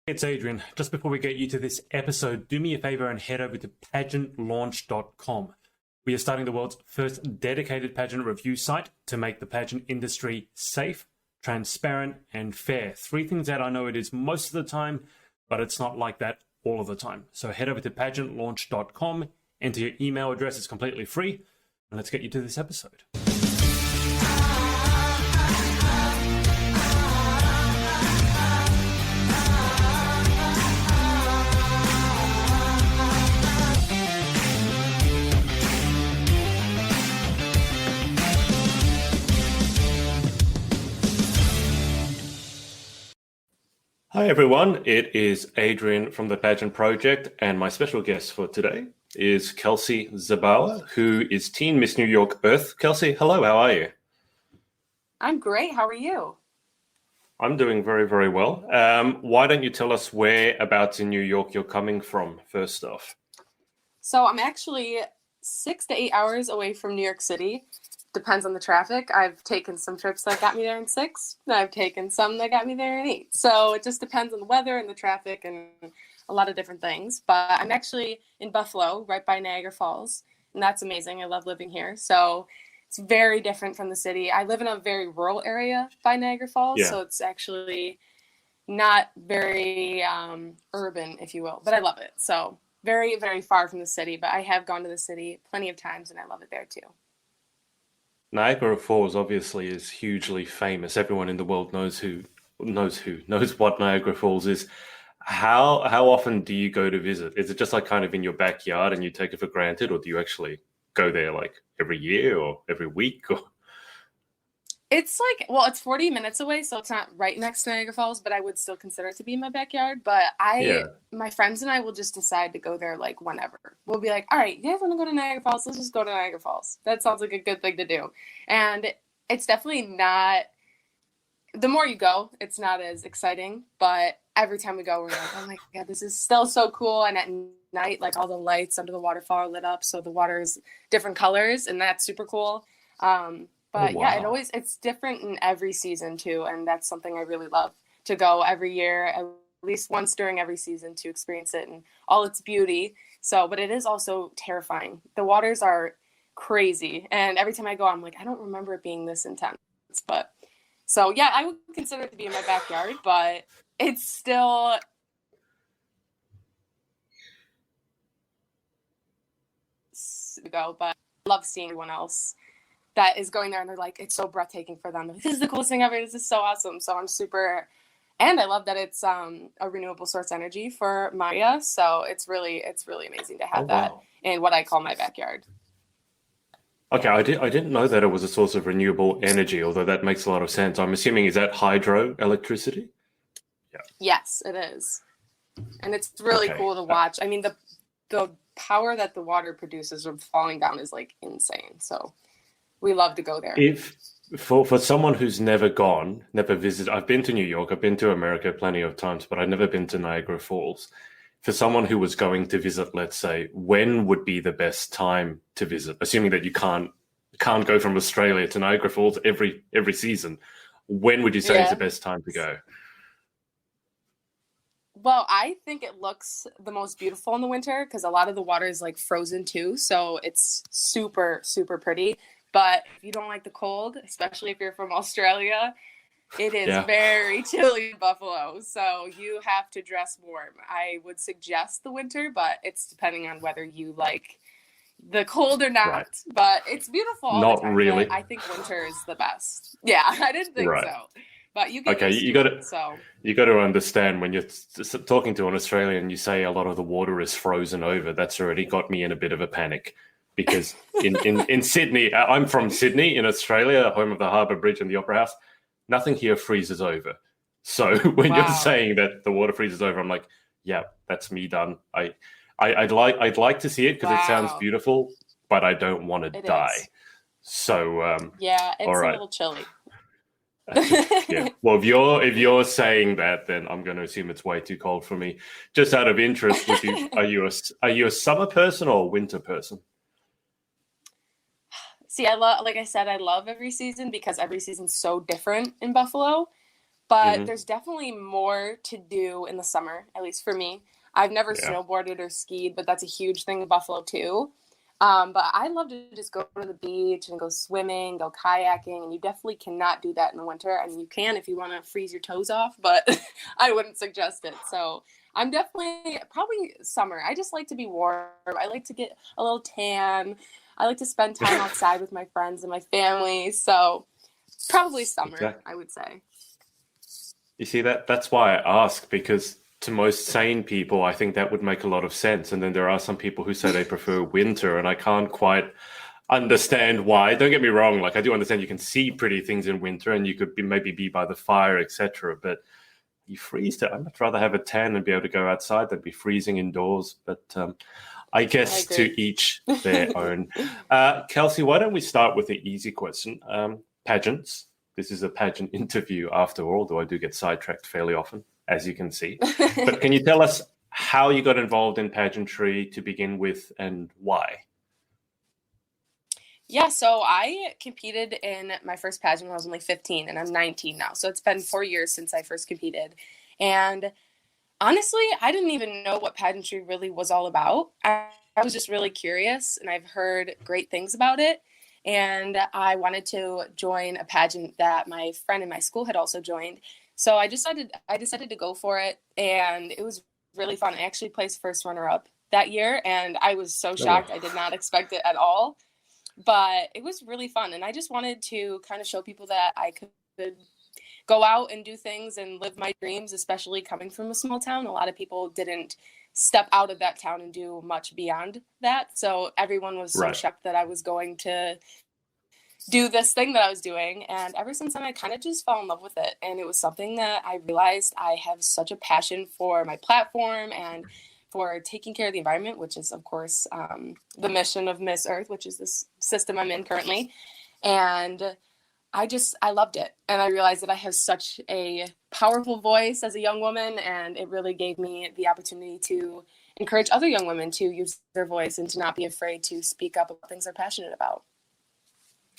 It's Adrian. Just before we get you to this episode, do me a favor and head over to pageantlaunch.com. We are starting the world's first dedicated pageant review site to make the pageant industry safe, transparent, and fair. Three things that I know it is most of the time, but it's not like that all of the time. So head over to pageantlaunch.com, enter your email address, it's completely free, and let's get you to this episode. Hi everyone, it is Adrian from the Pageant Project, and my special guest for today is Kelsey Zabawa, who is Teen Miss New York Earth. Kelsey, hello, how are you? I'm great, how are you? I'm doing very, very well. Why don't you tell us whereabouts in New York you're coming from, first off? So I'm actually 6 to 8 hours away from New York City. Depends on the traffic. I've taken some trips that got me there in 6, and I've taken some that got me there in 8. So it just depends on the weather and the traffic and a lot of different things. But I'm actually in Buffalo, right by Niagara Falls, and that's amazing. I love living here. So it's very different from the city. I live in a very rural area by Niagara Falls, so it's actually not very urban, if you will, but I love it. So very, very far from the city, but I have gone to the city plenty of times, and I love it there too. Niagara Falls obviously is hugely famous. Everyone in the world knows what Niagara Falls is. How often do you go to visit? Is it just like kind of in your backyard and you take it for granted, or do you actually go there like every year or every week? Or It's like, well, it's 40 minutes away, so it's not right next to Niagara Falls, but I would still consider it to be in my backyard. But my friends and I will just decide to go there like whenever. We'll be like, all right, you guys want to go to Niagara Falls? Let's just go to Niagara Falls. That sounds like a good thing to do. And it's definitely not, the more you go, it's not as exciting. But every time we go, we're like, oh my God, this is still so cool. And at night, like all the lights under the waterfall are lit up, so the water is different colors, and that's super cool. But yeah, it's different in every season too. And that's something I really love, to go every year, at least once during every season, to experience it and all its beauty. So, but it is also terrifying. The waters are crazy. And every time I go, I'm like, I don't remember it being this intense. But so yeah, I would consider it to be in my backyard, but it's still but I love seeing everyone else that is going there, and they're like, it's so breathtaking for them. This is the coolest thing ever. This is so awesome. So I'm super, and I love that it's a renewable source energy for Maya. So it's really amazing to have that in what I call my backyard. Okay, I didn't know that it was a source of renewable energy, although that makes a lot of sense. I'm assuming, is that hydroelectricity? Yeah. Yes, it is. And it's really cool to watch. I mean, the power that the water produces from falling down is like insane. So we love to go there. If for someone who's never visited, I've been to New York, I've been to America plenty of times, but I've never been to Niagara Falls. For someone who was going to visit, let's say, when would be the best time to visit? Assuming that you can't go from Australia to Niagara Falls every season, when would you say is the best time to go? Well, I think it looks the most beautiful in the winter because a lot of the water is like frozen too, so it's super, super pretty. But if you don't like the cold, especially if you're from Australia, it is very chilly in Buffalo. So you have to dress warm. I would suggest the winter, but it's depending on whether you like the cold or not. Right. But it's beautiful all the time. Not really. I think winter is the best. Yeah, I didn't think so. But you get you got to understand, when you're talking to an Australian, you say a lot of the water is frozen over. That's already got me in a bit of a panic. Because in Sydney, I'm from Sydney in Australia, home of the Harbour Bridge and the Opera House. Nothing here freezes over. So when you're saying that the water freezes over, I'm like, yeah, that's me done. I'd like to see it because it sounds beautiful, but I don't want to die. So it's a little chilly. Yeah. Well, if you're saying that, then I'm going to assume it's way too cold for me. Just out of interest, are you a summer person or a winter person? See, I love every season because every season's so different in Buffalo. But there's definitely more to do in the summer, at least for me. I've never snowboarded or skied, but that's a huge thing in Buffalo too. But I love to just go to the beach and go swimming, go kayaking, and you definitely cannot do that in the winter. I mean, you can if you want to freeze your toes off, but I wouldn't suggest it. So I'm definitely probably summer. I just like to be warm. I like to get a little tan. I like to spend time outside with my friends and my family. So probably summer, I would say. You see, that's why I ask, because to most sane people, I think that would make a lot of sense. And then there are some people who say they prefer winter, and I can't quite understand why. Don't get me wrong. Like, I do understand you can see pretty things in winter and you could maybe be by the fire, etc. But you freeze to, I'd much rather have a tan and be able to go outside than be freezing indoors. But I guess to each their own. Kelsey, why don't we start with the easy question? Pageants. This is a pageant interview after all, though I do get sidetracked fairly often, as you can see. But can you tell us how you got involved in pageantry to begin with and why? Yeah, so I competed in my first pageant when I was only 15, and I'm 19 now. So it's been 4 years since I first competed. And honestly, I didn't even know what pageantry really was all about. I was just really curious, and I've heard great things about it. And I wanted to join a pageant that my friend in my school had also joined. So I decided to go for it, and it was really fun. I actually placed first runner-up that year, and I was so shocked. I did not expect it at all, but it was really fun. And I just wanted to kind of show people that I could go out and do things and live my dreams, especially coming from a small town. A lot of people didn't step out of that town and do much beyond that. So everyone was so shocked that I was going to do this thing that I was doing. And ever since then, I kind of just fell in love with it. And it was something that I realized I have such a passion for my platform and for taking care of the environment, which is, of course, the mission of Miss Earth, which is this system I'm in currently. And I loved it. And I realized that I have such a powerful voice as a young woman, and it really gave me the opportunity to encourage other young women to use their voice and to not be afraid to speak up about things they're passionate about.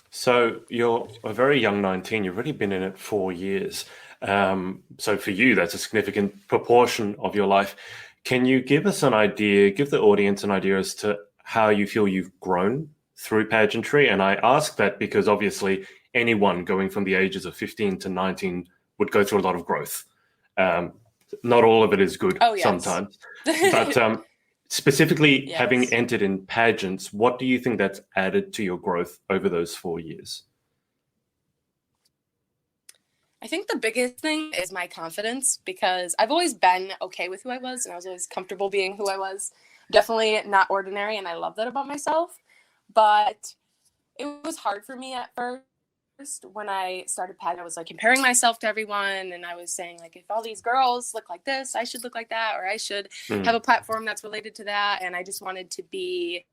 So you're a very young 19. You've already been in it 4 years. So for you, that's a significant proportion of your life. Can you give us an idea, give the audience an idea as to how you feel you've grown through pageantry? And I ask that because obviously anyone going from the ages of 15 to 19 would go through a lot of growth. Not all of it is good sometimes. But specifically having entered in pageants, what do you think that's added to your growth over those 4 years? I think the biggest thing is my confidence, because I've always been okay with who I was and I was always comfortable being who I was. Definitely not ordinary, and I love that about myself. But it was hard for me at first. When I started pageant, I was like comparing myself to everyone, and I was saying, like, if all these girls look like this, I should look like that, or I should have a platform that's related to that. And I just wanted to be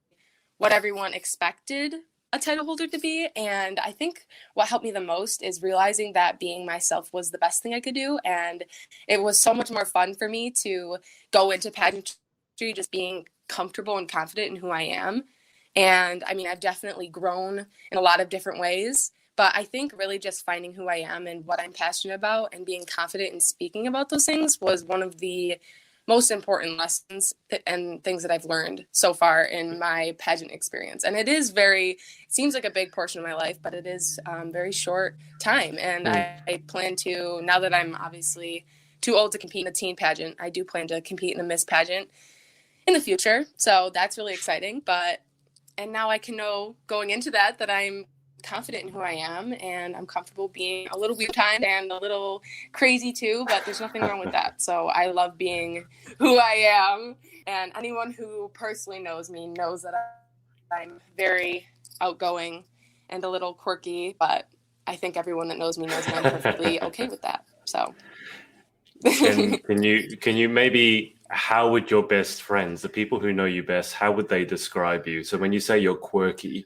what everyone expected a title holder to be. And I think what helped me the most is realizing that being myself was the best thing I could do. And it was so much more fun for me to go into pageantry just being comfortable and confident in who I am. And I mean, I've definitely grown in a lot of different ways. But I think really just finding who I am and what I'm passionate about and being confident in speaking about those things was one of the most important lessons and things that I've learned so far in my pageant experience. And it seems like a big portion of my life, but it is very short time. And I plan to, now that I'm obviously too old to compete in a teen pageant, I do plan to compete in a Miss pageant in the future. So that's really exciting. And now I can know going into that I'm confident in who I am, and I'm comfortable being a little weird time and a little crazy too, but there's nothing wrong with that. So I love being who I am, and anyone who personally knows me knows that I'm very outgoing and a little quirky, but I think everyone that knows me knows that I'm perfectly okay with that. So can you maybe, how would your best friends, the people who know you best, how would they describe you? So when you say you're quirky,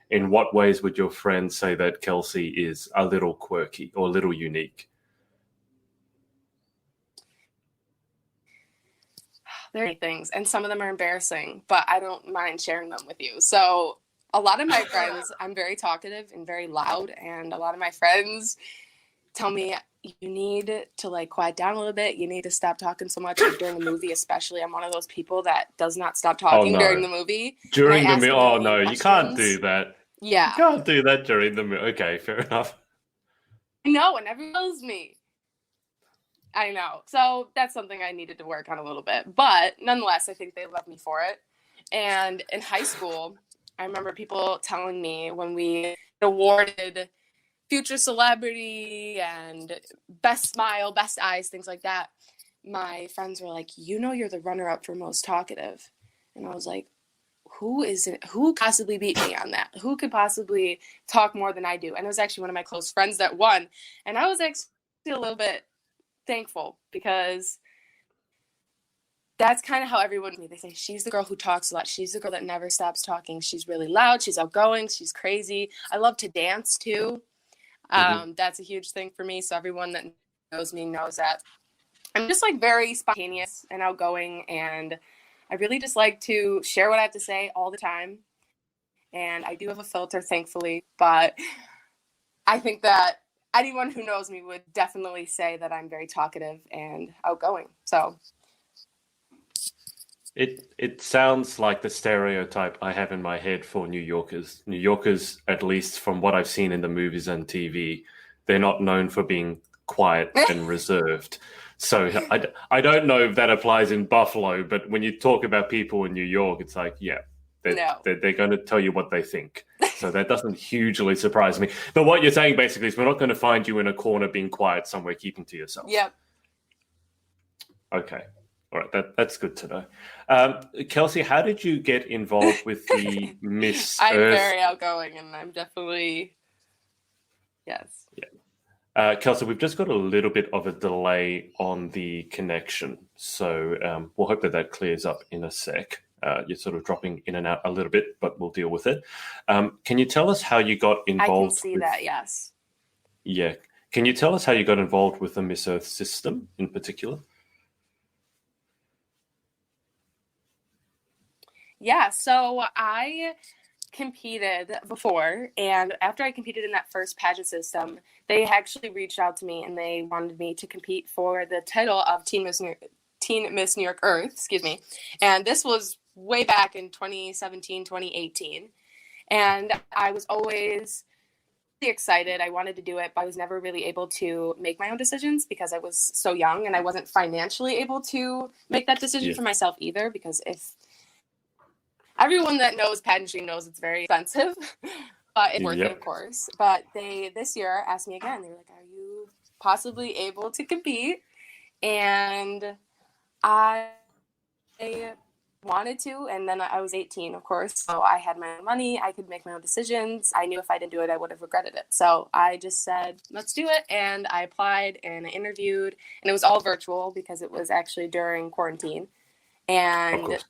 in what ways would your friends say that Kelsey is a little quirky or a little unique? There are many things, and some of them are embarrassing, but I don't mind sharing them with you. So a lot of my friends, I'm very talkative and very loud, and a lot of my friends tell me you need to like quiet down a little bit. You need to stop talking so much during the movie, especially. I'm one of those people that does not stop talking during the movie. During the movie? Oh, no, you can't do that. Yeah. You can't do that during the movie. Okay, fair enough. No, and everyone knows me. I know. So that's something I needed to work on a little bit. But nonetheless, I think they love me for it. And in high school, I remember people telling me when we awarded future celebrity and best smile, best eyes, things like that, my friends were like, you know, you're the runner-up for most talkative. And I was like, who possibly beat me on that? Who could possibly talk more than I do? And it was actually one of my close friends that won. And I was actually a little bit thankful because that's kind of how everyone, they say, she's the girl who talks a lot. She's the girl that never stops talking. She's really loud. She's outgoing. She's crazy. I love to dance too. That's a huge thing for me. So everyone that knows me knows that I'm just like very spontaneous and outgoing, and I really just like to share what I have to say all the time. And I do have a filter, thankfully, but I think that anyone who knows me would definitely say that I'm very talkative and outgoing. So it sounds like the stereotype I have in my head for New Yorkers. New Yorkers, at least from what I've seen in the movies and TV, they're not known for being quiet and reserved. So I don't know if that applies in Buffalo, but when you talk about people in New York, it's like, yeah, they're going to tell you what they think. So that doesn't hugely surprise me. But what you're saying basically is we're not going to find you in a corner being quiet somewhere, keeping to yourself. Yep. Okay. All right. That's good to know. Kelsey, how did you get involved with the Miss I'm Earth? very outgoing, and I'm definitely, yes. Yeah. Kelsey, we've just got a little bit of a delay on the connection. So we'll hope that clears up in a sec. You're sort of dropping in and out a little bit, but we'll deal with it. Can you tell us how you got involved? I can see that, yes. Yeah. Can you tell us how you got involved with the Miss Earth system in particular? Yeah, so I competed before, and after I competed in that first pageant system, they actually reached out to me and they wanted me to compete for the title of Teen Miss New York Earth, and this was way back in 2017, 2018, and I was always really excited. I wanted to do it, but I was never really able to make my own decisions because I was so young, and I wasn't financially able to make that decision for myself either, because if everyone that knows pageantry knows it's very expensive, but it's worth it, of course. But they this year asked me again. They were like, "Are you possibly able to compete?" And I wanted to, and then I was 18, of course, so I had my own money. I could make my own decisions. I knew if I didn't do it, I would have regretted it. So I just said, let's do it, and I applied, and I interviewed, and it was all virtual because it was actually during quarantine, and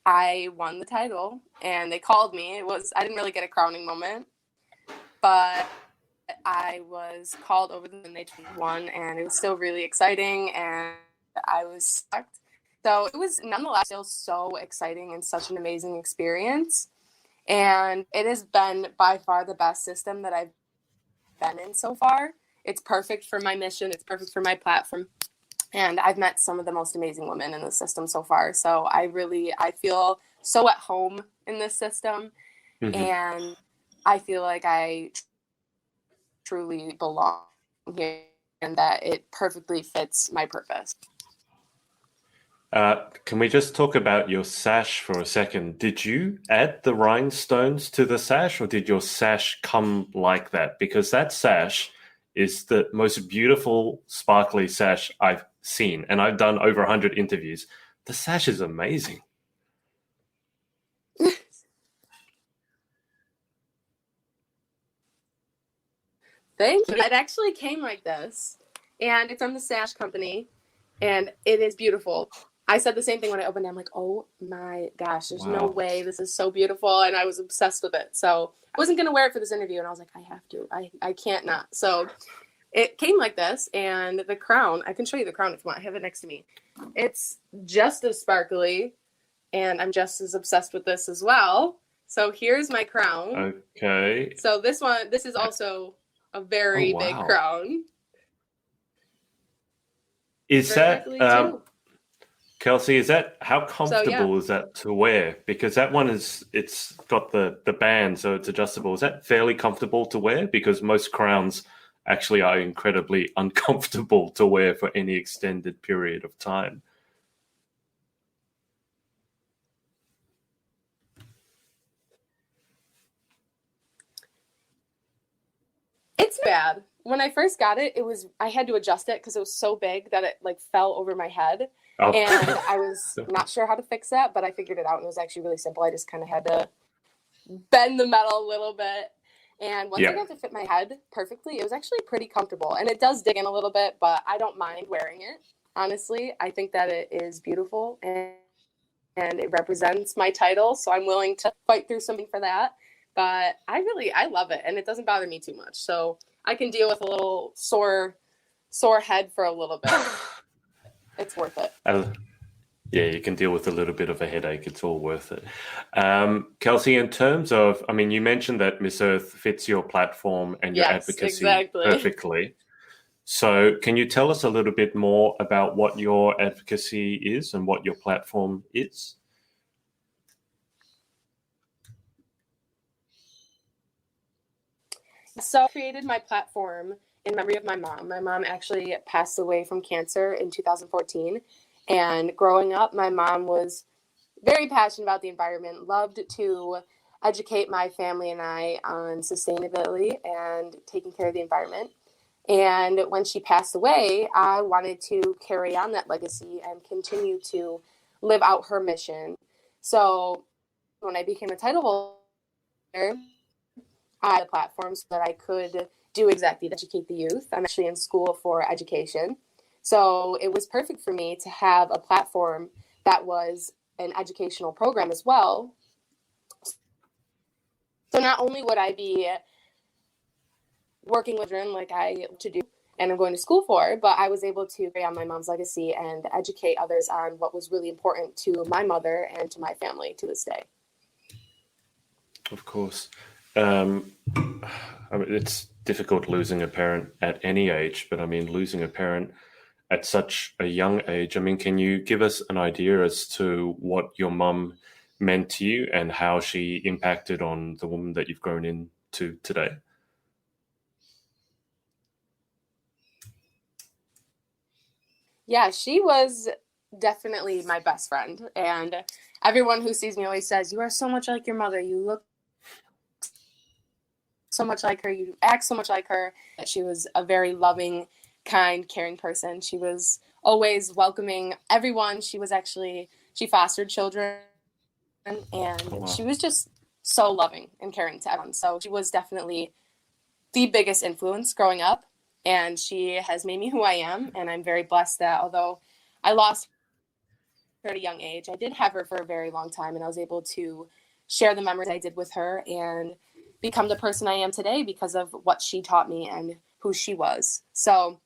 I won the title, and they called me. I didn't really get a crowning moment, but I was called over and they won, and it was still really exciting, and I was shocked. So it was nonetheless still so exciting and such an amazing experience. And it has been by far the best system that I've been in so far. It's perfect for my mission. It's perfect for my platform. And I've met some of the most amazing women in the system so far. So I feel so at home in this system. And I feel like I truly belong here and that it perfectly fits my purpose. Can we just talk about your sash for a second? Did you add the rhinestones to the sash, or did your sash come like that? Because that sash is the most beautiful, sparkly sash I've seen, and I've done over 100 interviews. The sash is amazing. Thank you. It actually came like this, and it's from the Sash Company, and it is beautiful. I said the same thing when I opened it. I'm like, oh my gosh, there's no way. This is so beautiful, and I was obsessed with it. So I wasn't going to wear it for this interview, and I was like, I have to. I can't not. So it came like this, and the crown, I can show you the crown if you want. I have it next to me. It's just as sparkly, and I'm just as obsessed with this as well. So here's my crown. Okay. So this is also a very big crown. Is very that luckily too. Kelsey? Is that how So yeah. comfortable is that to wear? Because that one it's got the band, so it's adjustable. Is that fairly comfortable to wear? Because most crowns actually are incredibly uncomfortable to wear for any extended period of time. It's bad. When I first got it, I had to adjust it because it was so big that it like fell over my head. Oh. And I was not sure how to fix that, but I figured it out and it was actually really simple. I just kind of had to bend the metal a little bit. And once I got to fit my head perfectly, it was actually pretty comfortable. And it does dig in a little bit, but I don't mind wearing it. Honestly, I think that it is beautiful and it represents my title. So I'm willing to fight through something for that. But I love it. And it doesn't bother me too much. So I can deal with a little sore head for a little bit. It's worth it. Yeah, you can deal with a little bit of a headache. It's all worth it. Kelsey, in terms of, I mean, you mentioned that Miss Earth fits your platform and your advocacy perfectly. So can you tell us a little bit more about what your advocacy is and what your platform is? So I created my platform in memory of my mom. My mom actually passed away from cancer in 2014. And growing up, my mom was very passionate about the environment, loved to educate my family and I on sustainability and taking care of the environment. And when she passed away, I wanted to carry on that legacy and continue to live out her mission. So when I became a title holder, I had a platform so that I could do exactly that, educate the youth. I'm actually in school for education. So it was perfect for me to have a platform that was an educational program as well. So not only would I be working with children like I to do and I'm going to school for, but I was able to carry on my mom's legacy and educate others on what was really important to my mother and to my family to this day. Of course. I mean, it's difficult losing a parent at any age, but I mean, losing a parent at such a young age, I mean, can you give us an idea as to what your mum meant to you and how she impacted on the woman that you've grown into today? Yeah, she was definitely my best friend. And everyone who sees me always says, "You are so much like your mother. You look so much like her. You act so much like her." She was a very loving, kind, caring person. She was always welcoming everyone. She fostered children and she was just so loving and caring to everyone. So she was definitely the biggest influence growing up. And she has made me who I am. And I'm very blessed that although I lost her at a young age, I did have her for a very long time. And I was able to share the memories I did with her and become the person I am today because of what she taught me and who she was. So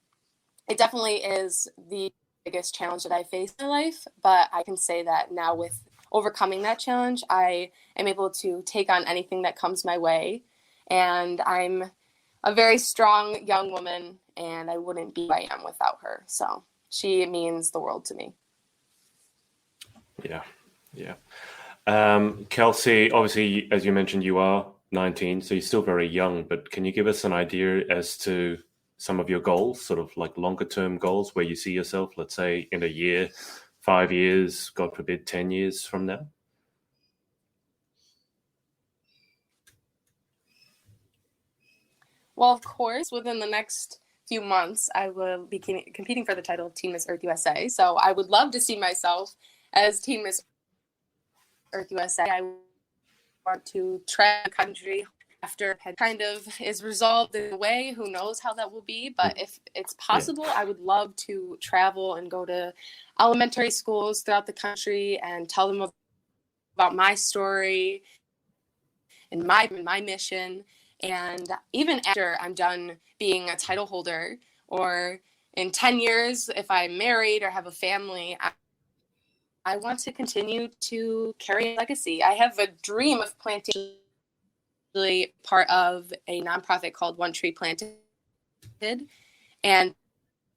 it definitely is the biggest challenge that I face in my life. But I can say that now with overcoming that challenge, I am able to take on anything that comes my way. And I'm a very strong young woman, and I wouldn't be who I am without her. So she means the world to me. Yeah. Kelsey, obviously, as you mentioned, you are 19, so you're still very young, but can you give us an idea as to some of your goals, sort of like longer term goals, where you see yourself, let's say, in a year, 5 years, God forbid, 10 years from now? Well, of course, within the next few months, I will be competing for the title of Team Miss Earth USA. So I would love to see myself as Team Miss Earth USA. I want to travel the country after it kind of is resolved in a way. Who knows how that will be? But if it's possible, I would love to travel and go to elementary schools throughout the country and tell them about my story and my mission. And even after I'm done being a title holder, or in 10 years, if I'm married or have a family, I want to continue to carry a legacy. I have a dream of planting, really part of a nonprofit called One Tree Planted, and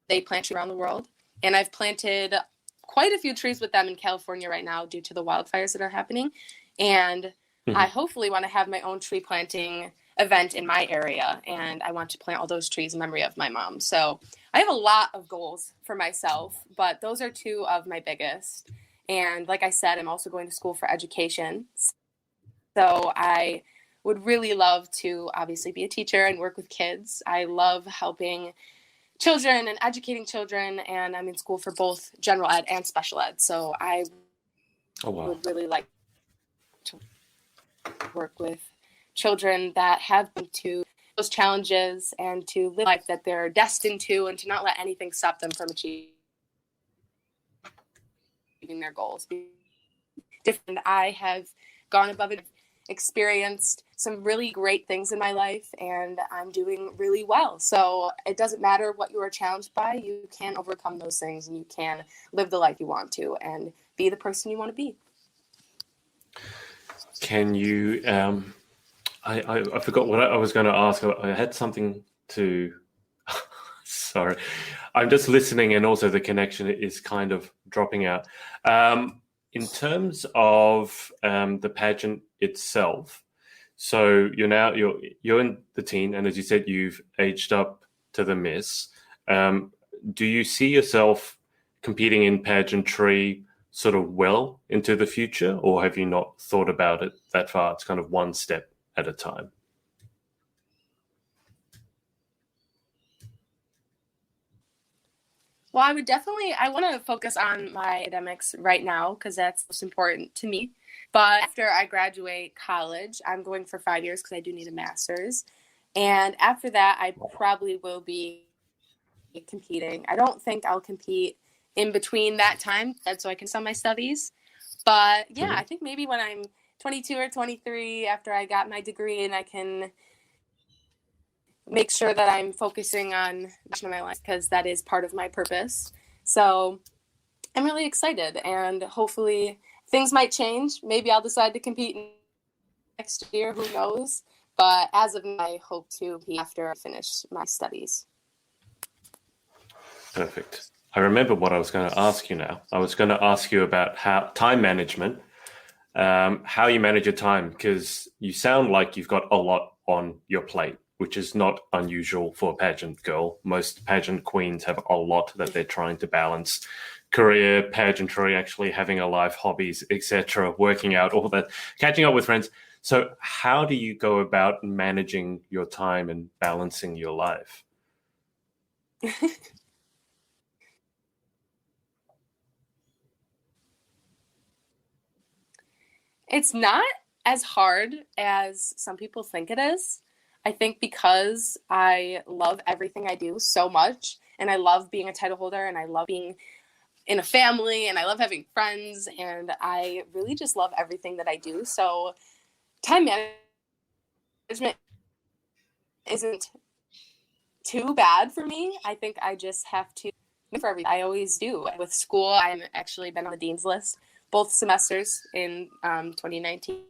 they plant trees around the world. And I've planted quite a few trees with them in California right now due to the wildfires that are happening. And I hopefully want to have my own tree planting event in my area. And I want to plant all those trees in memory of my mom. So I have a lot of goals for myself, but those are two of my biggest. And like I said, I'm also going to school for education. So I would really love to obviously be a teacher and work with kids. I love helping children and educating children, and I'm in school for both general ed and special ed. So I would really like to work with children that have been to those challenges and to live life that they're destined to, and to not let anything stop them from achieving their goals. Different. I have gone above and experienced some really great things in my life, and I'm doing really well. So it doesn't matter what you are challenged by, you can overcome those things, and you can live the life you want to and be the person you want to be. Can you, I forgot what I was going to ask. I had something to, sorry, I'm just listening, and also the connection is kind of dropping out. In terms of the pageant itself, so you're in the teen, and as you said, you've aged up to the Miss. Do you see yourself competing in pageantry sort of well into the future, or have you not thought about it that far? It's kind of one step at a time. Well, I want to focus on my academics right now because that's most important to me. But after I graduate college, I'm going for 5 years because I do need a master's. And after that, I probably will be competing. I don't think I'll compete in between that time, so I can sell my studies. But yeah, I think maybe when I'm 22 or 23, after I got my degree, and I can make sure that I'm focusing on my life, because that is part of my purpose. So I'm really excited, and hopefully things might change. Maybe I'll decide to compete next year, who knows? But as of now, I hope to be after I finish my studies. Perfect. I remember what I was going to ask you now. I was going to ask you about how time management, how you manage your time, because you sound like you've got a lot on your plate, which is not unusual for a pageant girl. Most pageant queens have a lot that they're trying to balance: career, pageantry, actually having a life, hobbies, etc., working out, all that, catching up with friends. So how do you go about managing your time and balancing your life? It's not as hard as some people think it is. I think because I love everything I do so much, and I love being a title holder, and I love being in a family, and I love having friends, and I really just love everything that I do. So time management isn't too bad for me. I think I just have to for everything. I always do. With school, I've actually been on the dean's list both semesters in 2019,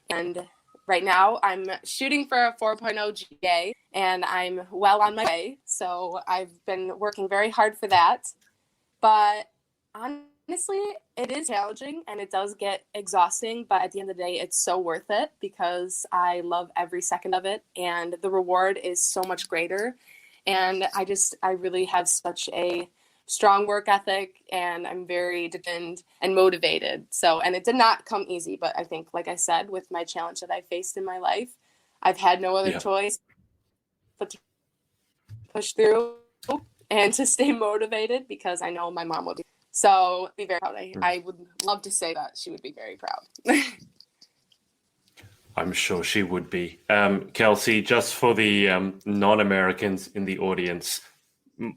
and right now I'm shooting for a 4.0 GPA, and I'm well on my way. So I've been working very hard for that. But honestly, it is challenging, and it does get exhausting. But at the end of the day, it's so worth it because I love every second of it, and the reward is so much greater. And I really have such a strong work ethic, and I'm very determined and motivated. So, and it did not come easy, but I think, like I said, with my challenge that I faced in my life, I've had no other choice but to push through and to stay motivated, because I know my mom will be. So be very proud. I would love to say that she would be very proud. I'm sure she would be. Kelsey, just for the non-Americans in the audience,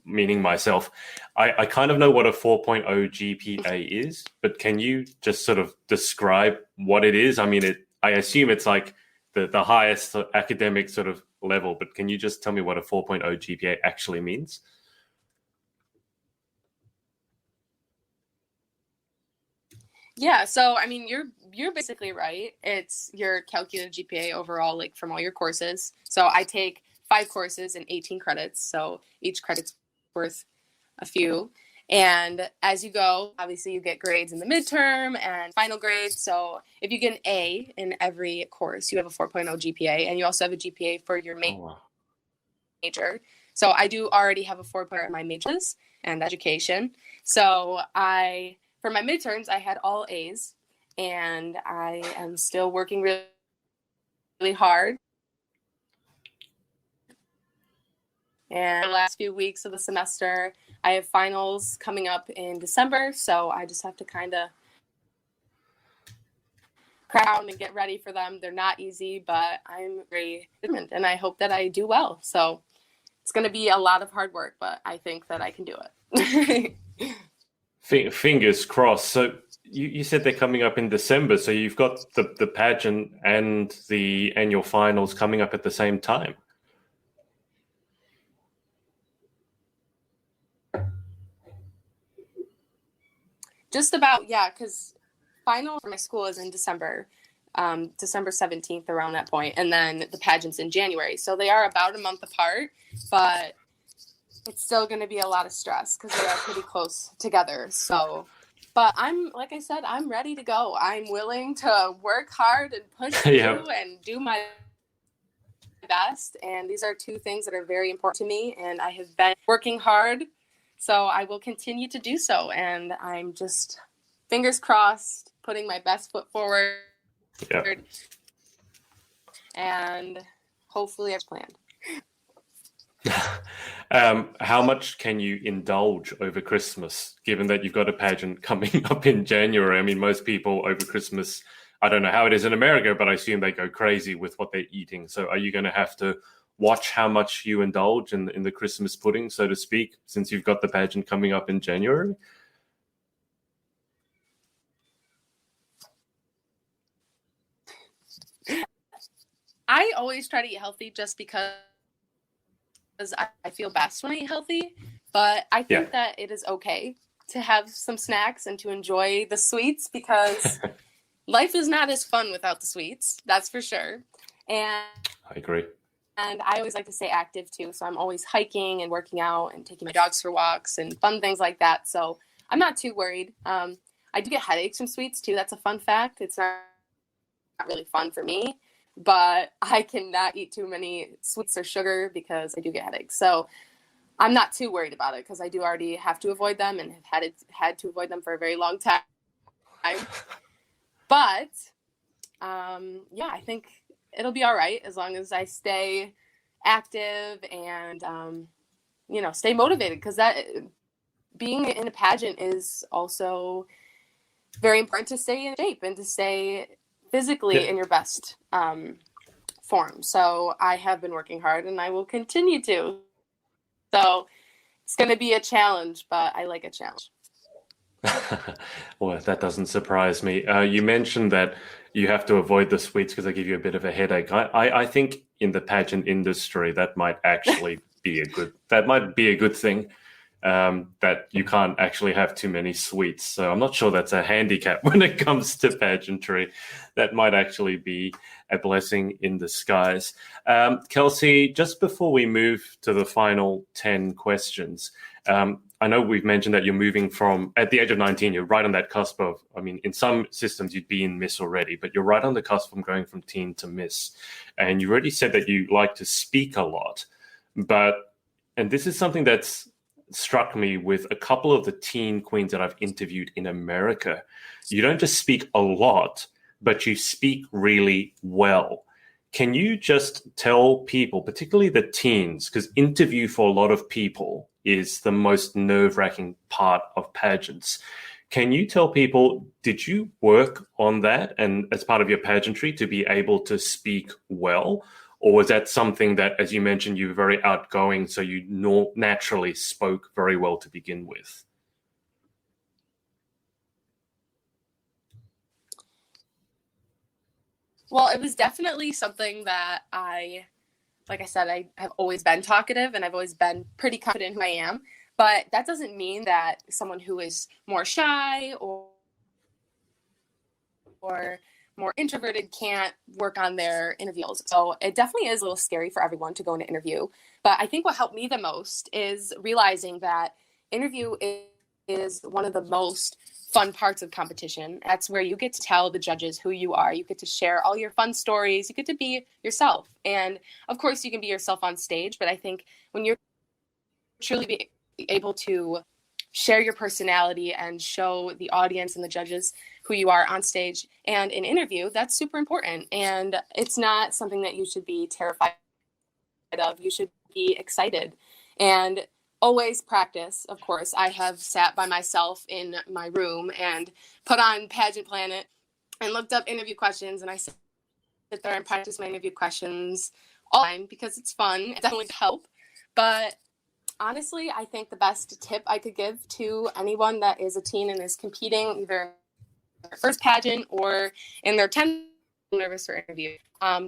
meaning myself, I kind of know what a 4.0 GPA is, but can you just sort of describe what it is? I mean, I assume it's like the highest academic sort of level, but can you just tell me what a 4.0 GPA actually means? Yeah, so I mean, you're basically right. It's your calculated GPA overall, like from all your courses. So I take 5 courses and 18 credits. So each credit's worth a few. And as you go, obviously you get grades in the midterm and final grades. So if you get an A in every course, you have a 4.0 GPA, and you also have a GPA for your major. So I do already have a 4.0 in my majors and education. So for my midterms, I had all A's, and I am still working really, really hard. And the last few weeks of the semester, I have finals coming up in December, so I just have to kind of crack down and get ready for them. They're not easy, but I'm very determined, and I hope that I do well. So it's going to be a lot of hard work, but I think that I can do it. Fingers crossed. So you said they're coming up in December, so you've got the pageant and the annual finals coming up at the same time. Just about, yeah, because final for my school is in December, December 17th, around that point, and then the pageant's in January. So they are about a month apart, but it's still going to be a lot of stress because they are pretty close together. So, but like I said, I'm ready to go. I'm willing to work hard and push through and do my best. And these are two things that are very important to me, and I have been working hard. So I will continue to do so, and I'm just fingers crossed, putting my best foot forward, and hopefully as planned. How much can you indulge over Christmas, given that you've got a pageant coming up in January? I mean, most people over Christmas, I don't know how it is in America, but I assume they go crazy with what they're eating. So are you going to have to watch how much you indulge in the Christmas pudding, so to speak, since you've got the pageant coming up in January? I always try to eat healthy just because I feel best when I eat healthy, but I think that it is okay to have some snacks and to enjoy the sweets, because life is not as fun without the sweets, that's for sure. And I agree. And I always like to stay active too. So I'm always hiking and working out and taking my dogs for walks and fun things like that. So I'm not too worried. I do get headaches from sweets too. That's a fun fact. It's not really fun for me, but I cannot eat too many sweets or sugar because I do get headaches. So I'm not too worried about it because I do already have to avoid them and have had to avoid them for a very long time. But I think it'll be all right as long as I stay active and, stay motivated, because that being in a pageant is also very important to stay in shape and to stay physically in your best form. So I have been working hard and I will continue to. So it's going to be a challenge, but I like a challenge. Well, that doesn't surprise me. You mentioned that you have to avoid the sweets because they give you a bit of a headache. I think in the pageant industry, that might actually be a good thing, that you can't actually have too many sweets. So I'm not sure that's a handicap when it comes to pageantry. That might actually be a blessing in disguise. Kelsey, just before we move to the final 10 questions, I know we've mentioned that you're moving from, at the age of 19, you're right on that cusp of, in some systems you'd be in Miss already, but you're right on the cusp from going from teen to Miss. And you already said that you like to speak a lot, and this is something that's struck me with a couple of the teen queens that I've interviewed in America. You don't just speak a lot, but you speak really well. Can you just tell people, particularly the teens, because interview for a lot of people is the most nerve-wracking part of pageants. Can you tell people, did you work on that and as part of your pageantry to be able to speak well? Or was that something that, as you mentioned, you were very outgoing, so you naturally spoke very well to begin with? Well, it was definitely something that like I said, I have always been talkative and I've always been pretty confident in who I am. But that doesn't mean that someone who is more shy or more introverted can't work on their interviews. So it definitely is a little scary for everyone to go into interview. But I think what helped me the most is realizing that interview is one of the most fun parts of competition. That's where you get to tell the judges who you are. You get to share all your fun stories. You get to be yourself. And of course, you can be yourself on stage. But I think when you're truly be able to share your personality and show the audience and the judges who you are on stage and in interview, that's super important. And it's not something that you should be terrified of. You should be excited and always practice. Of course, I have sat by myself in my room and put on Pageant Planet and looked up interview questions, and I sit there and practice my interview questions all the time because it's fun. It definitely helps. But honestly, I think the best tip I could give to anyone that is a teen and is competing either in their first pageant or in their 10th nervous for interview,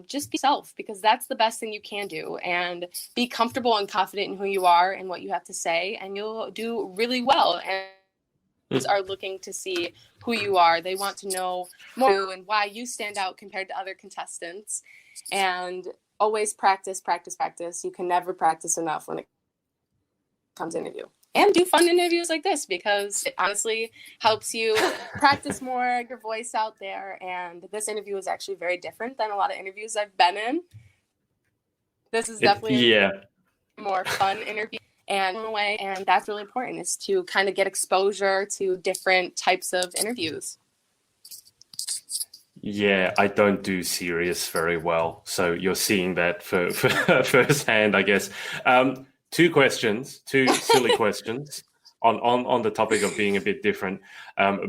just be yourself, because that's the best thing you can do, and be comfortable and confident in who you are and what you have to say, and you'll do really well. And are looking to see who you are. They want to know more and why you stand out compared to other contestants. And always practice, practice, practice. You can never practice enough when it comes to interview. And do fun interviews like this, because it honestly helps you practice more, your voice out there. And this interview is actually very different than a lot of interviews I've been in. This is definitely a more fun interview. And in a way, and that's really important, is to kind of get exposure to different types of interviews. Yeah, I don't do serious very well, so you're seeing that for firsthand, I guess. Two silly questions on the topic of being a bit different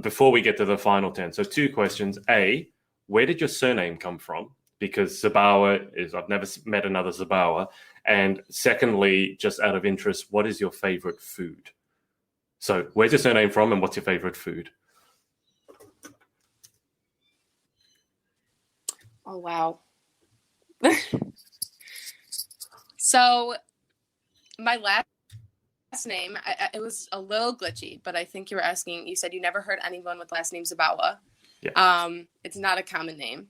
before we get to the final 10. So 2 questions. A, where did your surname come from? Because Zabawa I've never met another Zabawa. And secondly, just out of interest, what is your favorite food? So where's your surname from and what's your favorite food? Oh, wow. So my last name, it was a little glitchy, but I think you said you never heard anyone with last name Zabawa. Yeah. It's not a common name.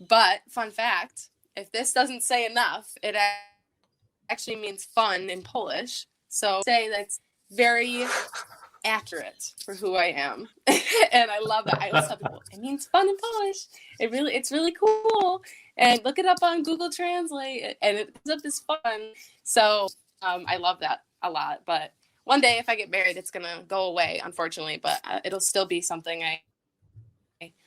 But fun fact, if this doesn't say enough, it actually means fun in Polish. So say that's very accurate for who I am. And I love that. I always tell people, it means fun in Polish. It's really cool. And look it up on Google Translate, and it comes up as fun. So I love that a lot. But one day if I get married, it's going to go away, unfortunately. But it'll still be something I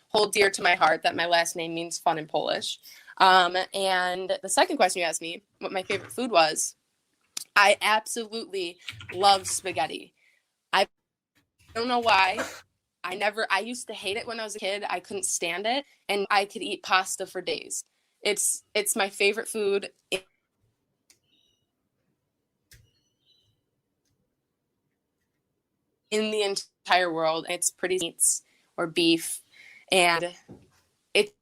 hold dear to my heart, that my last name means fun in Polish. And the second question you asked me, what my favorite food was, I absolutely love spaghetti. I don't know why. I used to hate it when I was a kid. I couldn't stand it. And I could eat pasta for days. It's my favorite food in the entire world. It's pretty meats or beef. And it's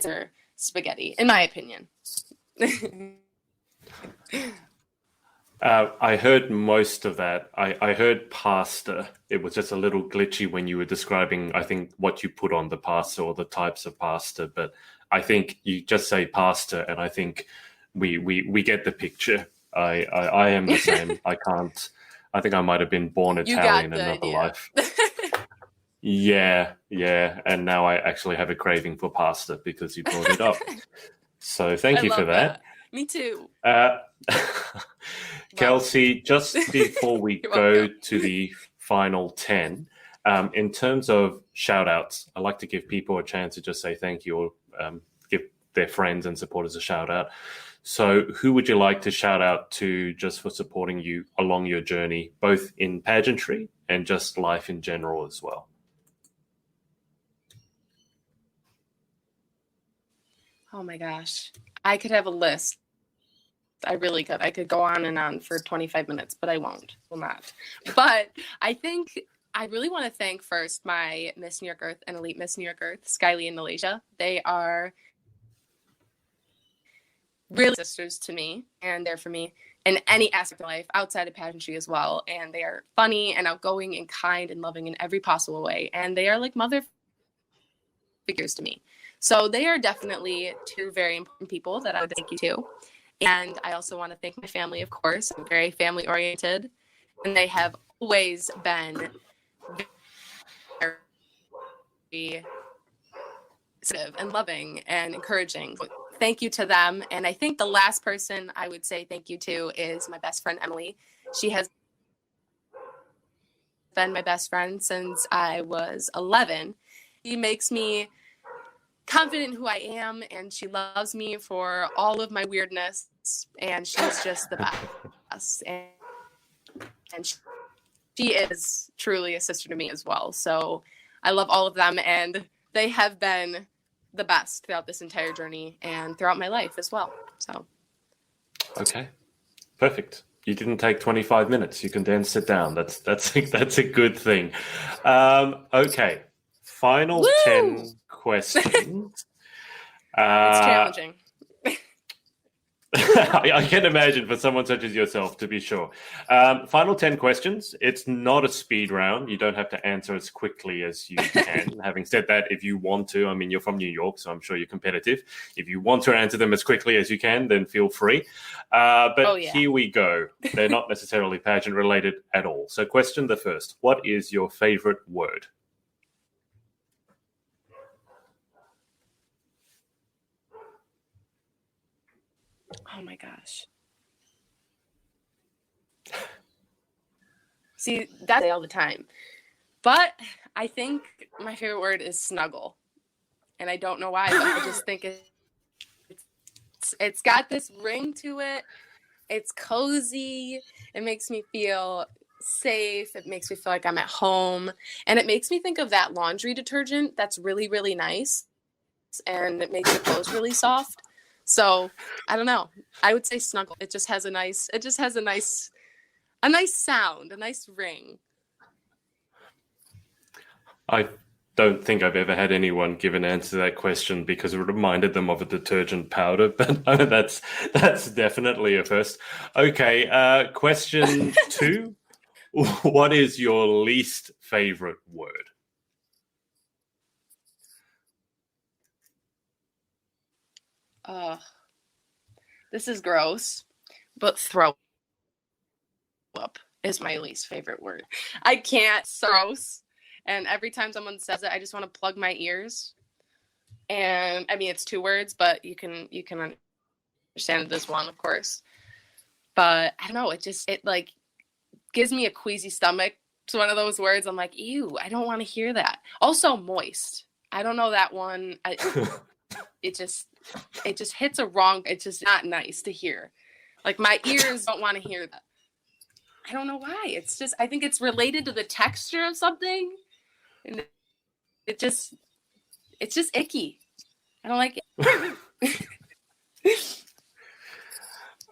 a spaghetti, in my opinion. I heard most of that. I heard pasta. It was just a little glitchy when you were describing, I think, what you put on the pasta or the types of pasta. But I think you just say pasta, and I think we get the picture. I am the same. I think I might have been born Italian in another life. Yeah. And now I actually have a craving for pasta because you brought it up. So thank you for that. Me too. Kelsey, just before we go to the final 10, in terms of shout outs, I like to give people a chance to just say thank you or give their friends and supporters a shout out. So who would you like to shout out to just for supporting you along your journey, both in pageantry and just life in general as well? Oh my gosh. I could have a list. I really could. I could go on and on for 25 minutes, but I won't. Will not. But I think I really want to thank first my Miss New York Earth and Elite Miss New York Earth, Skylee and Malaysia. They are really sisters to me, and they're for me in any aspect of life outside of pageantry as well. And they are funny and outgoing and kind and loving in every possible way. And they are like mother figures to me. So they are definitely two very important people that I would thank you to. And I also want to thank my family, of course. I'm very family oriented, and they have always been very sensitive and loving and encouraging. So thank you to them. And I think the last person I would say thank you to is my best friend, Emily. She has been my best friend since I was 11. She makes me confident in who I am, and she loves me for all of my weirdness, and she's just the best. And she is truly a sister to me as well. So I love all of them, and they have been the best throughout this entire journey and throughout my life as well. So okay, perfect. You didn't take 25 minutes. You can then sit down. That's a good thing. Okay, final Woo! 10 questions. It's challenging. I can imagine for someone such as yourself, to be sure. Final 10 questions. It's not a speed round. You don't have to answer as quickly as you can. Having said that, if you want to, I mean, you're from New York, so I'm sure you're competitive. If you want to answer them as quickly as you can, then feel free. But Here we go. They're not necessarily pageant related at all. So question the first. What is your favorite word? Oh my gosh. See, that's all the time. But I think my favorite word is snuggle. And I don't know why, but I just think it's got this ring to it. It's cozy. It makes me feel safe. It makes me feel like I'm at home. And it makes me think of that laundry detergent that's really, really nice. And it makes your clothes really soft. So I don't know. I would say snuggle. It just has a nice sound, a nice ring. I don't think I've ever had anyone give an answer to that question because it reminded them of a detergent powder, but that's definitely a first. Okay, question 2. What is your least favorite word? This is gross, but throw up is my least favorite word. I can't. Gross. And every time someone says it, I just want to plug my ears. And I mean, it's 2 words, but you can understand this one, of course. But I don't know. It like gives me a queasy stomach. It's one of those words I'm like, ew, I don't want to hear that. Also, moist. I don't know that one. It just hits a wrong. It's just not nice to hear. Like my ears don't want to hear that. I don't know why. It's just I think it's related to the texture of something, and it's just icky. I don't like it.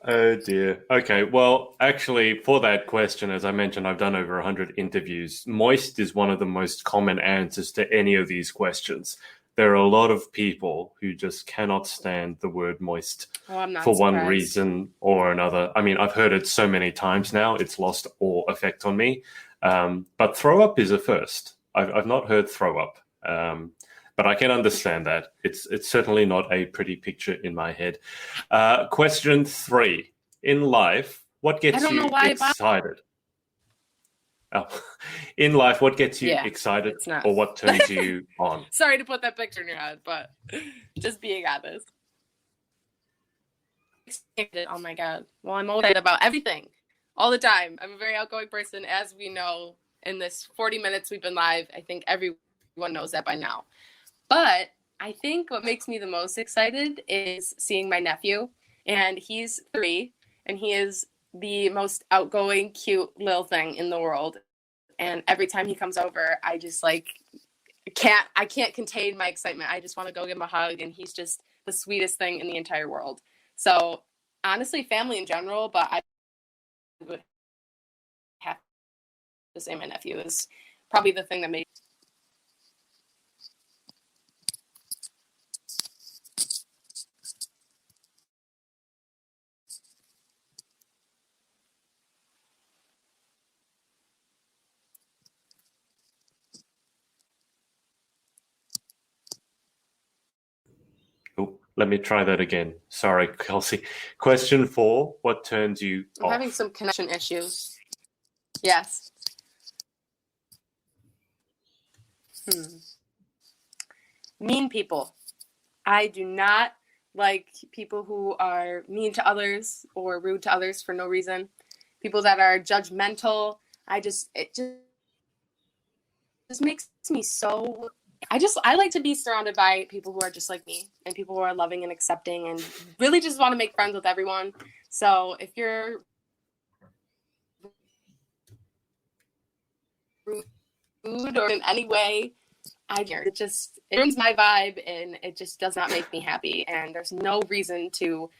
Oh dear. Okay, well, actually, for that question, as I mentioned, I've done over 100 interviews. Moist is one of the most common answers to any of these questions. There are a lot of people who just cannot stand the word moist I'm not for surprised. one reason or another. I mean, I've heard it so many times now, it's lost all effect on me. But throw up is a first. I've not heard throw up. But I can understand that. It's certainly not a pretty picture in my head. Question 3. In life, what gets you excited? Oh. In life, what gets you excited or what turns you on? Sorry to put that picture in your head, but just being honest. Oh my God. Well, I'm excited about everything all the time. I'm a very outgoing person, as we know in this 40 minutes we've been live. I think everyone knows that by now. But I think what makes me the most excited is seeing my nephew. And he's 3, and he is the most outgoing, cute little thing in the world. And every time he comes over, I just like I can't contain my excitement. I just want to go give him a hug, and he's just the sweetest thing in the entire world. So honestly, family in general, but I would have to say my nephew is probably the thing that makes Let me try that again. Sorry, Kelsey. Question 4, what turns you I'm off? having some connection issues. Yes. Mean people. I do not like people who are mean to others or rude to others for no reason. People that are judgmental. It just makes me so. I like to be surrounded by people who are just like me and people who are loving and accepting and really just want to make friends with everyone. So if you're rude or in any way, it ruins my vibe and it just does not make me happy. And there's no reason to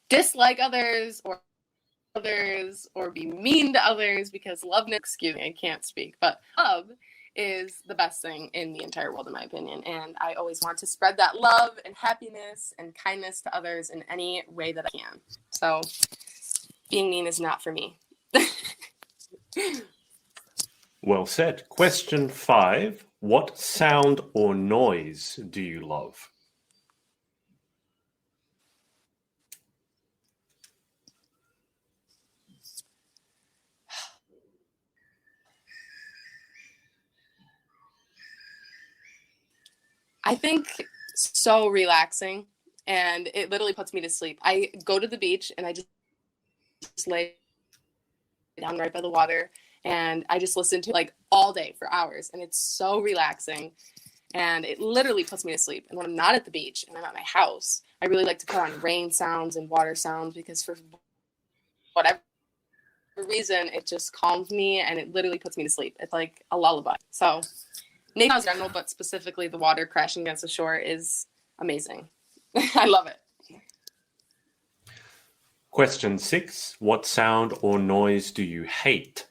dislike others or be mean to others because excuse me, I can't speak, but love is the best thing in the entire world, in my opinion. And I always want to spread that love and happiness and kindness to others in any way that I can. So being mean is not for me. Well said. Question 5, what sound or noise do you love? I think so relaxing, and it literally puts me to sleep. I go to the beach and I just lay down right by the water and I just listen to like all day for hours, and it's so relaxing and it literally puts me to sleep. And when I'm not at the beach and I'm at my house, I really like to put on rain sounds and water sounds because for whatever reason it just calms me and it literally puts me to sleep. It's like a lullaby. So nature in general, but specifically the water crashing against the shore is amazing. I love it. Question 6, what sound or noise do you hate?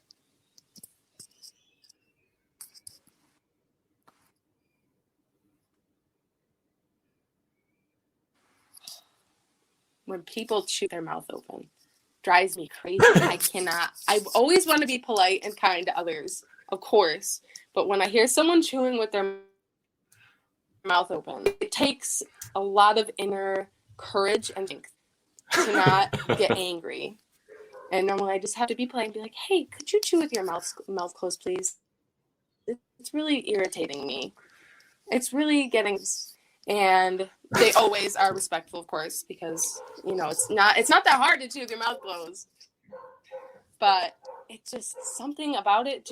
When people chew their mouth open, drives me crazy. I always want to be polite and kind to others, of course, but when I hear someone chewing with their mouth open, it takes a lot of inner courage and strength to not get angry. And normally I just have to be polite and be like, hey, could you chew with your mouth closed, please? It's really irritating me. It's really getting... And they always are respectful, of course, because, it's not that hard to chew with your mouth closed. But it's just something about it.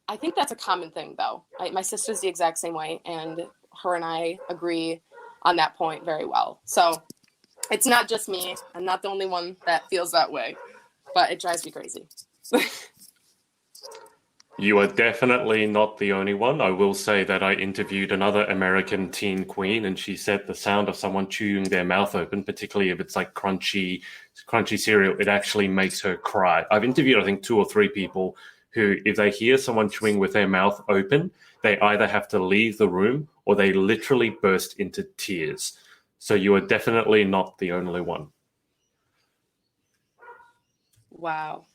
I think that's a common thing, though. My sister's the exact same way, and her and I agree on that point very well. So it's not just me. I'm not the only one that feels that way, but it drives me crazy. You are definitely not the only one. I will say that I interviewed another American teen queen, and she said the sound of someone chewing their mouth open, particularly if it's like crunchy cereal, it actually makes her cry. I've interviewed, I think, 2 or 3 people who, if they hear someone chewing with their mouth open, they either have to leave the room or they literally burst into tears. So you are definitely not the only one. Wow.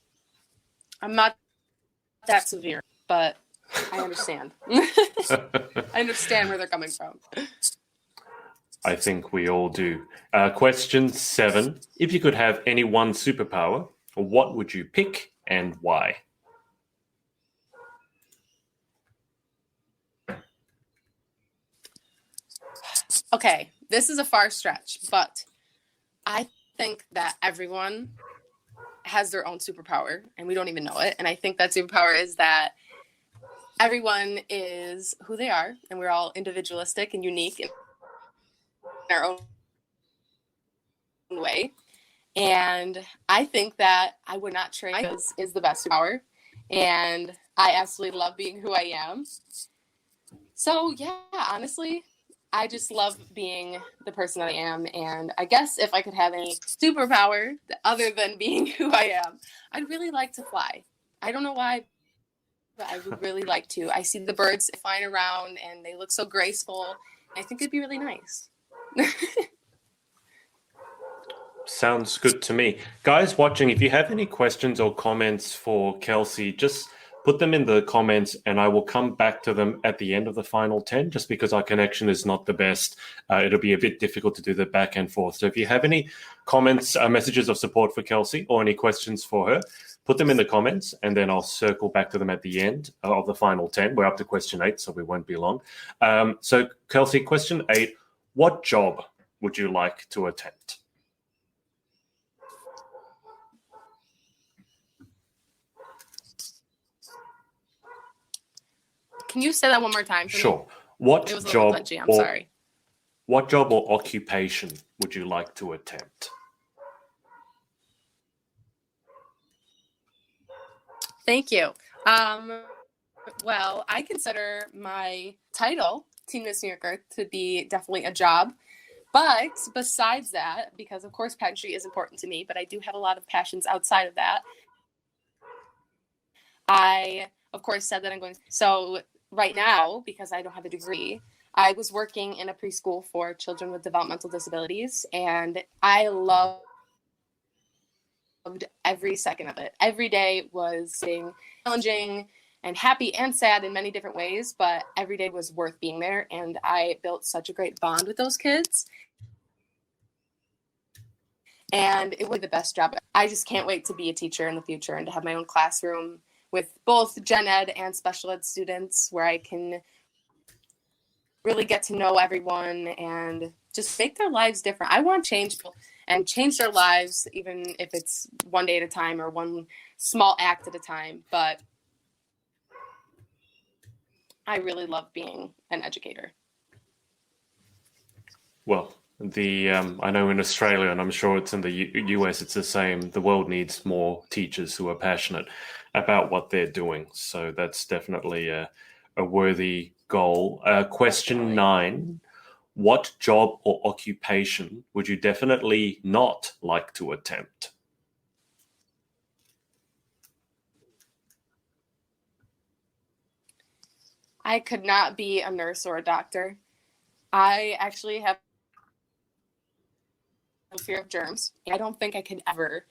I'm not that severe, but I understand. I understand where they're coming from. I think we all do. Question 7. If you could have any one superpower, what would you pick and why? Okay, this is a far stretch, but I think that everyone has their own superpower and we don't even know it. And I think that superpower is that everyone is who they are and we're all individualistic and unique in our own way. And I think that I would not trade is the best superpower. And I absolutely love being who I am. So yeah, honestly, I just love being the person that I am. And I guess if I could have any superpower other than being who I am, I'd really like to fly. I don't know why, but I would really like to. I see the birds flying around and they look so graceful. I think it'd be really nice. Sounds good to me. Guys watching, if you have any questions or comments for Kelsey, just put them in the comments and I will come back to them at the end of the final 10, just because our connection is not the best. It'll be a bit difficult to do the back and forth. So if you have any comments, messages of support for Kelsey or any questions for her, put them in the comments and then I'll circle back to them at the end of the final 10. We're up to question 8, so we won't be long. So Kelsey, question 8, what job would you like to attempt? Can you say that one more time? Sure. What job? I'm sorry. What job or occupation would you like to attempt? Thank you. Well, I consider my title, Teen Miss New York Earth, to be definitely a job. But besides that, because of course pageantry is important to me, but I do have a lot of passions outside of that. I, of course, said that I'm going. So right now, because I don't have a degree, I was working in a preschool for children with developmental disabilities, and I loved every second of it. Every day was challenging and happy and sad in many different ways, but every day was worth being there, and I built such a great bond with those kids. And it was the best job. I just can't wait to be a teacher in the future and to have my own classroom with both gen ed and special ed students where I can really get to know everyone and just make their lives different. I want to change people and change their lives, even if it's one day at a time or one small act at a time. But I really love being an educator. Well, I know in Australia, and I'm sure it's in the US, it's the same. The world needs more teachers who are passionate about what they're doing. So that's definitely a worthy goal. Question 9, what job or occupation would you definitely not like to attempt? I could not be a nurse or a doctor. I actually have a fear of germs. I don't think I could ever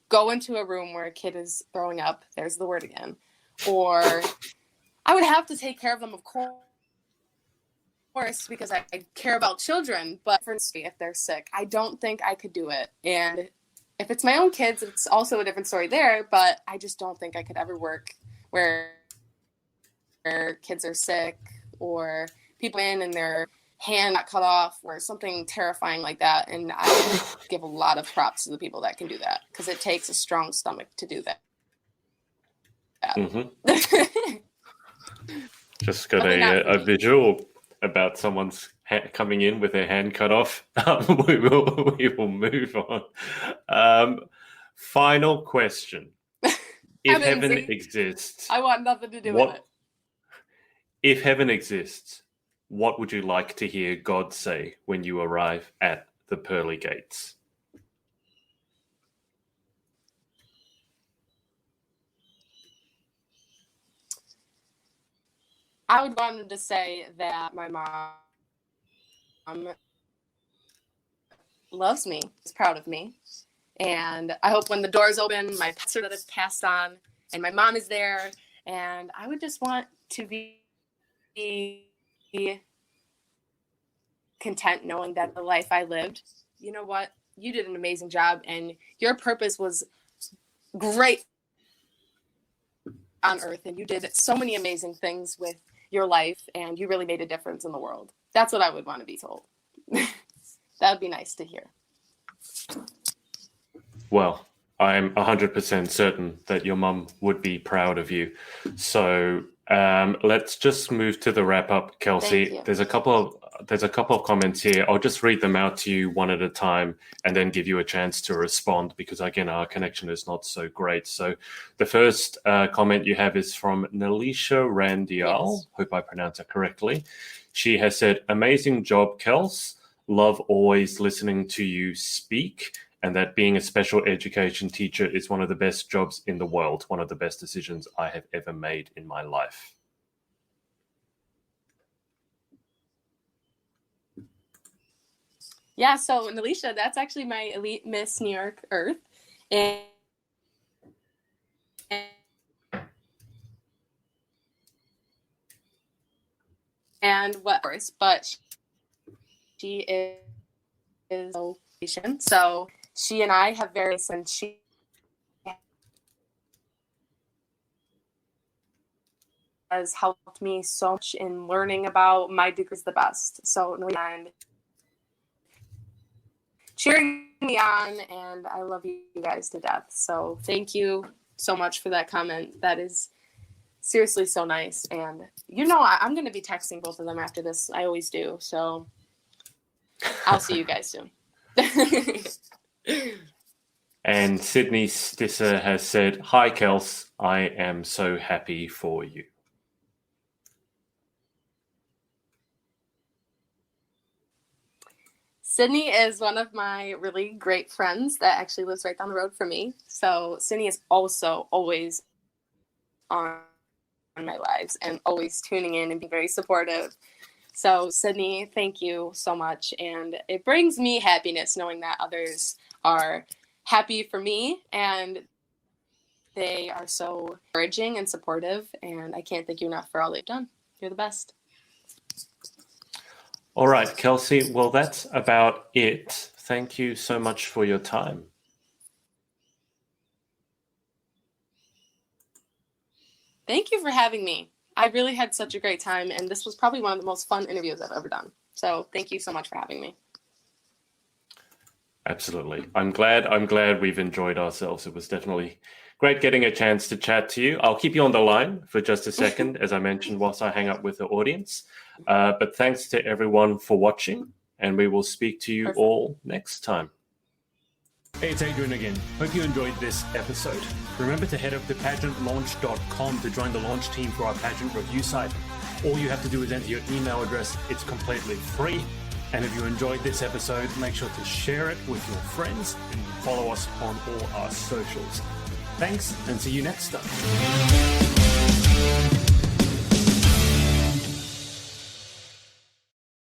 go into a room where a kid is throwing up. There's the word again. Or I would have to take care of them, of course, because I care about children. But for instance, if they're sick, I don't think I could do it. And if it's my own kids, it's also a different story there. But I just don't think I could ever work where kids are sick or people in and their hand got cut off or something terrifying like that. And I give a lot of props to the people that can do that because it takes a strong stomach to do that. Mm-hmm. Just got a visual about someone's coming in with their hand cut off. We will move on. Final question. If heaven exists, I want nothing to do with it. If heaven exists, what would you like to hear God say when you arrive at the pearly gates? I would want him to say that my mom loves me, is proud of me. And I hope when the doors open, my pastor that has passed on and my mom is there. And I would just want to be content knowing that the life I lived, you know what, you did an amazing job and your purpose was great on earth and you did so many amazing things with your life and you really made a difference in the world. That's what I would want to be told. That would be nice to hear. Well, I'm 100% certain that your mum would be proud of you. So let's just move to the wrap up, Kelsey. There's a couple of comments here. I'll just read them out to you one at a time and then give you a chance to respond because, again, our connection is not so great. So the first comment you have is from Nelisha Randial. Yes. Hope I pronounced it correctly. She has said, amazing job, Kels. Love always listening to you speak. And that being a special education teacher is one of the best jobs in the world, one of the best decisions I have ever made in my life. Yeah, so Nelisha, that's actually my Elite Miss New York Earth. And and what, but she is so patient. So she and I have and she has helped me so much in learning about my degree is the best. So, and cheering me on, and I love you guys to death. So thank you so much for that comment. That is seriously so nice. And I'm going to be texting both of them after this. I always do. So I'll see you guys soon. And Sydney Stisser has said, "Hi, Kels. I am so happy for you." Sydney is one of my really great friends that actually lives right down the road from me. So Sydney is also always on my lives and always tuning in and being very supportive. So Sydney, thank you so much. And it brings me happiness knowing that others are happy for me and they are so encouraging and supportive. And I can't thank you enough for all they've done. You're the best. All right, Kelsey. Well, that's about it. Thank you so much for your time. Thank you for having me. I really had such a great time, and this was probably one of the most fun interviews I've ever done. So thank you so much for having me. Absolutely. I'm glad we've enjoyed ourselves. It was definitely great getting a chance to chat to you. I'll keep you on the line for just a second, as I mentioned, whilst I hang up with the audience. But thanks to everyone for watching, and we will speak to you all next time. Hey, it's Adrian again. Hope you enjoyed this episode. Remember to head up to pageantlaunch.com to join the launch team for our pageant review site. All you have to do is enter your email address. It's completely free. And if you enjoyed this episode, make sure to share it with your friends and follow us on all our socials. Thanks, and see you next time.